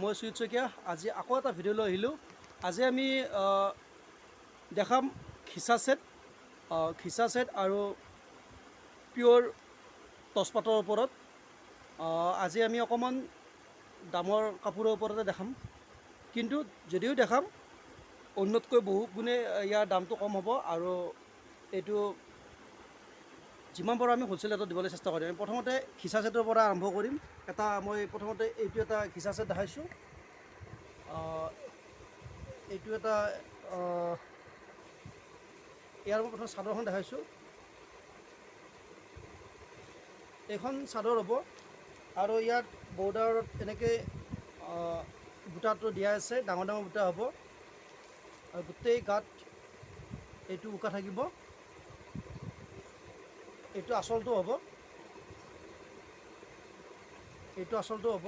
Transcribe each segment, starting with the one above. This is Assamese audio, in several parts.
মই সুজিত শইকীয়া আজি আকৌ এটা ভিডিঅ' লৈ আহিলোঁ। আজি আমি দেখাম ঘিচা ছেট আৰু পিয়'ৰ টচপাতৰ ওপৰত। আজি আমি অকণমান দামৰ কাপোৰৰ ওপৰতে দেখাম, কিন্তু যদিও দেখাম অন্যতকৈ বহু গুণে ইয়াৰ দামটো কম হ'ব আৰু এইটো যিমান পাৰোঁ আমি হ'লচেল ৰেটত দিবলৈ চেষ্টা কৰিম। প্ৰথমতে ঘিচা ছেটৰ পৰা আৰম্ভ কৰিম। মই প্ৰথমতে এইটো এটা ঘিচা ছেট দেখাইছোঁ। এইটো এটা ইয়াৰ মই প্ৰথম চাদৰখন দেখাইছোঁ। এইখন চাদৰ হ'ব আৰু ইয়াত বৰ্ডাৰত এনেকৈ বুটাটো দিয়া আছে, ডাঙৰ ডাঙৰ বুটা হ'ব আৰু গোটেই গাত এইটো উকা থাকিব। এইটো আঁচলটো হ'ব,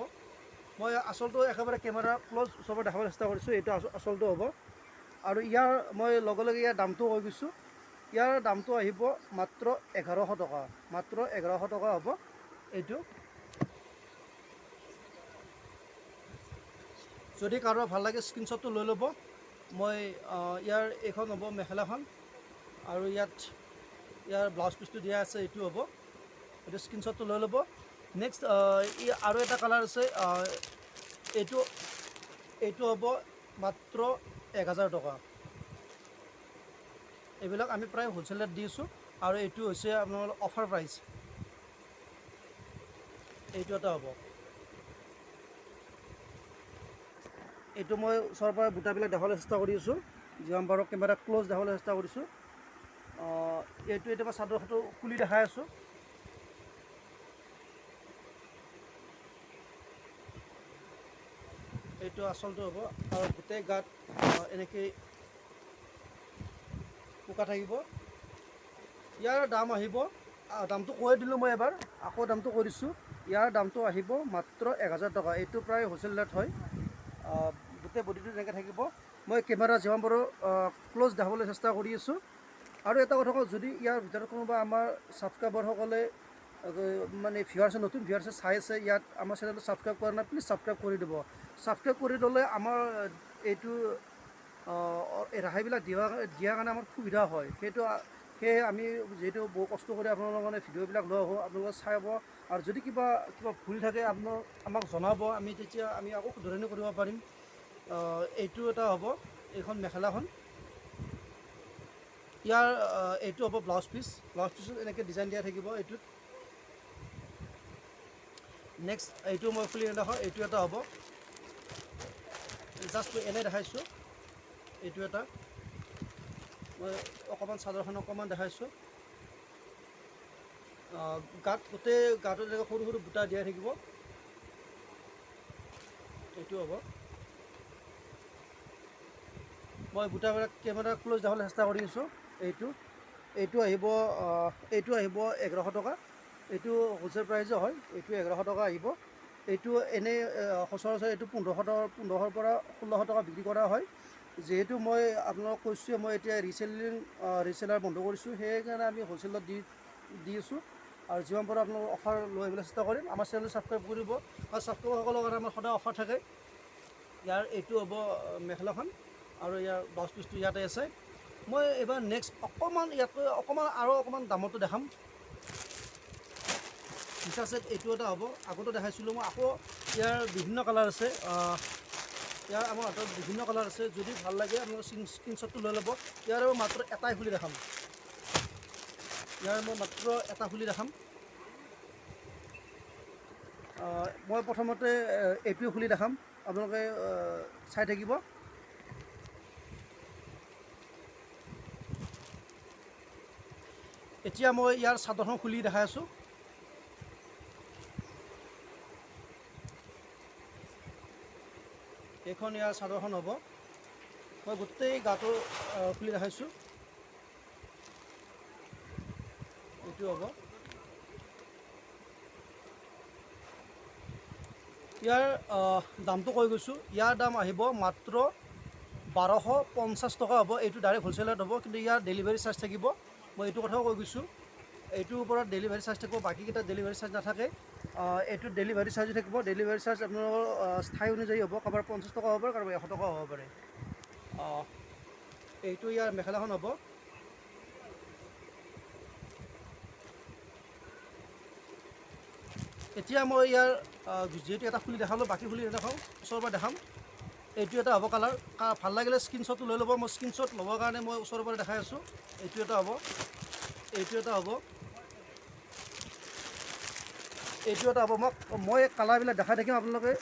মই আঁচলটো একেবাৰে কেমেৰা ক্ল'জ ওচৰৰ পৰা দেখাবলৈ চেষ্টা কৰিছোঁ। এইটো আঁচলটো হ'ব আৰু মই লগে লগে ইয়াৰ দামটো কৈ গৈছোঁ। ইয়াৰ দামটো আহিব মাত্ৰ 1100 টকা, মাত্ৰ 1100 টকা হ'ব এইটো। যদি কাৰোবাৰ ভাল লাগে স্ক্ৰীনশ্বটটো লৈ ল'ব। এইখন হ'ব মেখেলাখন আৰু ইয়াৰ ব্লাউজ পিচটো দিয়া আছে, এইটো হ'ব। এইটো স্ক্ৰীনশ্বটটো লৈ ল'ব। নেক্সট আৰু এটা কালাৰ আছে, এইটো হ'ব মাত্ৰ 1000 টকা। এইবিলাক আমি প্ৰায় হ'লচেল ৰেট দি আছোঁ আৰু এইটো হৈছে আপোনাৰ অফাৰ প্ৰাইচ। এইটো এটা হ'ব। এইটো মই ওচৰৰ পৰা বুটাবিলাক দেখাবলৈ চেষ্টা কৰি আছোঁ, যিমান পাৰোঁ কেমেৰা ক্ল'জ দেখাবলৈ চেষ্টা কৰিছোঁ। এইটো এতিয়া মই চাদৰটো খুলি দেখাই আছোঁ। এইটো আঁচলটো হ'ব আৰু গোটেই গাত এনেকৈ উকা থাকিব। ইয়াৰ দাম আহিব, দামটো কৈ দিলোঁ মই এবাৰ, আকৌ দামটো কৈ দিছোঁ। ইয়াৰ দামটো আহিব মাত্ৰ 1000 টকা। এইটো প্ৰায় হ'লচেল ৰেট হয়। গোটেই বডিটো এনেকৈ থাকিব। মই কেমেৰা যিমান পাৰোঁ ক্ল'জ দেখাবলৈ চেষ্টা কৰি আছোঁ। আৰু এটা কথা কওঁ, যদি ইয়াৰ ভিতৰত কোনোবা আমাৰ ছাবস্ক্ৰাইবাৰসকলে মানে নতুন ভিউৱাৰ্ছে চাই আছে, ইয়াত আমাৰ চেনেলটো ছাবস্ক্ৰাইব কৰা নাই, প্লিজ ছাবস্ক্ৰাইব কৰি দিব। ছাবস্ক্ৰাইব কৰি ল'লে আমাৰ এইটো ৰেহাইবিলাক দিয়াৰ কাৰণে আমাৰ সুবিধা হয়। সেয়ে আমি যিহেতু বহু কষ্ট কৰি আপোনালোকৰ মানে ভিডিঅ'বিলাক লৈ আহোঁ, আপোনালোকে চাব আৰু যদি কিবা ভুল থাকে আমাক জনাব, তেতিয়া আমি আকৌ শুধৰণি কৰিব পাৰিম। এইটো এটা হ'ব, এইখন মেখেলাখন। এইটো হ'ব ব্লাউজ পিচত এনেকৈ ডিজাইন দিয়া থাকিব এইটোত। নেক্সট এইটো মই খুলি নেদেখাওঁ, এইটো এটা হ'ব। জাষ্ট এনেই দেখাইছোঁ। এইটো এটা মই অকণমান চাদৰখন অকণমান দেখাইছোঁ। গোটেই গাটোত এনেকৈ সৰু সৰু বুটা দিয়া থাকিব। এইটো হ'ব। মই বুটাবিলাক কেমেৰা ক্ল'জ দেখাবলৈ চেষ্টা কৰি আছোঁ। এইটো আহিব 1100 টকা। এইটো হ'লচেল প্ৰাইজে হয়। এইটো 1100 টকা আহিব। এইটো এনেই সচৰাচৰ এইটো 1500 পৰা 1600 টকা বিক্ৰী কৰা হয়। যিহেতু মই আপোনালোকক কৈছোঁ, মই এতিয়া ৰিচেলাৰ বন্ধ কৰিছোঁ, সেইকাৰণে আমি হ'লচেলত দি আছোঁ। আৰু যিমান পাৰোঁ আপোনালোকৰ অফাৰ লৈ আহিবলৈ চেষ্টা কৰিম। আমাৰ চেনেল ছাবস্ক্ৰাইব কৰিব আৰু ছাবস্ক্ৰাইবাৰসকলৰ কাৰণে আমাৰ সদায় অফাৰ থাকে। এইটো হ'ব মেখেলাখন আৰু ইয়াৰ ব্লাউজ পিচটো ইয়াতে আছে। মই এইবাৰ নেক্সট ইয়াতকৈ অকণমান দামতো দেখাম। ঘিচা ছেট এইটো এটা হ'ব। আগতে দেখাইছিলোঁ মই, আকৌ ইয়াৰ বিভিন্ন কালাৰ আছে। আমাৰ হাতত বিভিন্ন কালাৰ আছে। যদি ভাল লাগে আপোনালোকে স্ক্ৰীনশ্বটটো লৈ ল'ব। ইয়াৰ মই মাত্ৰ এটাই খুলি দেখাম। মই প্ৰথমতে এইটোৱে খুলি দেখাম, আপোনালোকে চাই থাকিব। এতিয়া মই ইয়াৰ চাদৰখন খুলি দেখাই আছোঁ। এইখন ইয়াৰ চাদৰখন হ'ব। মই গোটেই গাটো খুলি দেখাইছোঁ। এইটো হ'ব। ইয়াৰ দামটো কৈ গৈছোঁ। ইয়াৰ দাম আহিব মাত্ৰ 1250 টকা হ'ব। এইটো ডাইৰেক্ট হ'লচেলত হ'ব, কিন্তু ইয়াৰ ডেলিভাৰী চাৰ্জ থাকিব। মই এইটো কথাও কৈ গৈছোঁ। এইটোৰ ওপৰত ডেলিভাৰী চাৰ্জ থাকিব, বাকীকেইটা ডেলিভাৰী চাৰ্জ নাথাকে। এইটো ডেলিভাৰী চাৰ্জো থাকিব। ডেলিভাৰী চাৰ্জ আপোনালোকৰ ঠাই অনুযায়ী হ'ব, কাৰোবাৰ 50 টকা হ'ব পাৰে, কাৰোবাৰ 100 টকা হ'ব পাৰে। এইটো ইয়াৰ মেখেলাখন হ'ব। এতিয়া মই ইয়াৰ যিহেতু এটা খুলি দেখালোঁ, বাকী খুলি নেদেখাওঁ, ওচৰৰ পৰা দেখাম। এইটো এটা হ'ব কালাৰ। ভাল লাগিলে স্ক্ৰীনশ্বটটো লৈ ল'ব। মই স্ক্ৰীনশ্বট ল'বৰ কাৰণে মই ওচৰৰ পৰা দেখাই আছোঁ। এইটো এটা হ'ব, এইটো এটা হ'ব, এইটো এটা হ'ব। মই কালাৰবিলাক দেখাই থাকিম। আপোনালোকে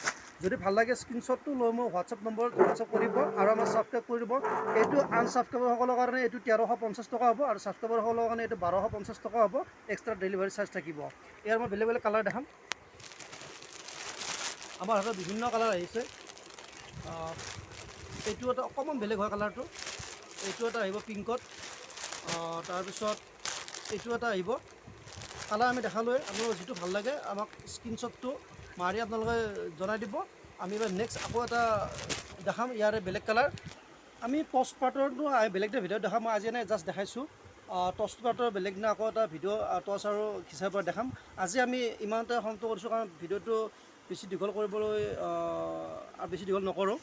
যদি ভাল লাগে স্ক্ৰীনশ্বটটো লৈ মোৰ হোৱাটছআপ নম্বৰত হোৱাটছআপ কৰিব আৰু আমাৰ ছাবস্ক্ৰাইব কৰি দিব। এইটো আনছাবস্ক্ৰাইবাৰসকলৰ কাৰণে এইটো 1350 টকা হ'ব আৰু ছাবস্ক্ৰাইবাৰসকলৰ কাৰণে এইটো 1250 টকা হ'ব। এক্সট্ৰা ডেলিভাৰী চাৰ্জ থাকিব। ইয়াৰ মই বেলেগ বেলেগ কালাৰ দেখাম। আমাৰ হাতত বিভিন্ন কালাৰ আহিছে। এইটো এটা অকণমান বেলেগ হয় কালাৰটো। এইটো এটা আহিব পিংকত। তাৰপিছত এইটো এটা আহিব। কালাৰ আমি দেখালোৱে। আপোনালোকৰ যিটো ভাল লাগে আমাক স্ক্ৰীনশ্বটটো মাৰি আপোনালোকে জনাই দিব। আমি এবাৰ নেক্সট আকৌ এটা দেখাম ইয়াৰে বেলেগ কালাৰ। আমি টচ পাৰ্টৰটো বেলেগ এটা ভিডিঅ'ত দেখাম। মই আজি এনেই জাষ্ট দেখাইছোঁ। টচ পাৰ্টৰ বেলেগ দিনা আকৌ এটা ভিডিঅ' টচ আৰু ঘিচাৰ পৰা দেখাম। আজি আমি ইমানতে সমাপ্ত কৰিছোঁ, কাৰণ ভিডিঅ'টো বেছি দীঘল কৰিবলৈ বেছি দীঘল নকৰোঁ।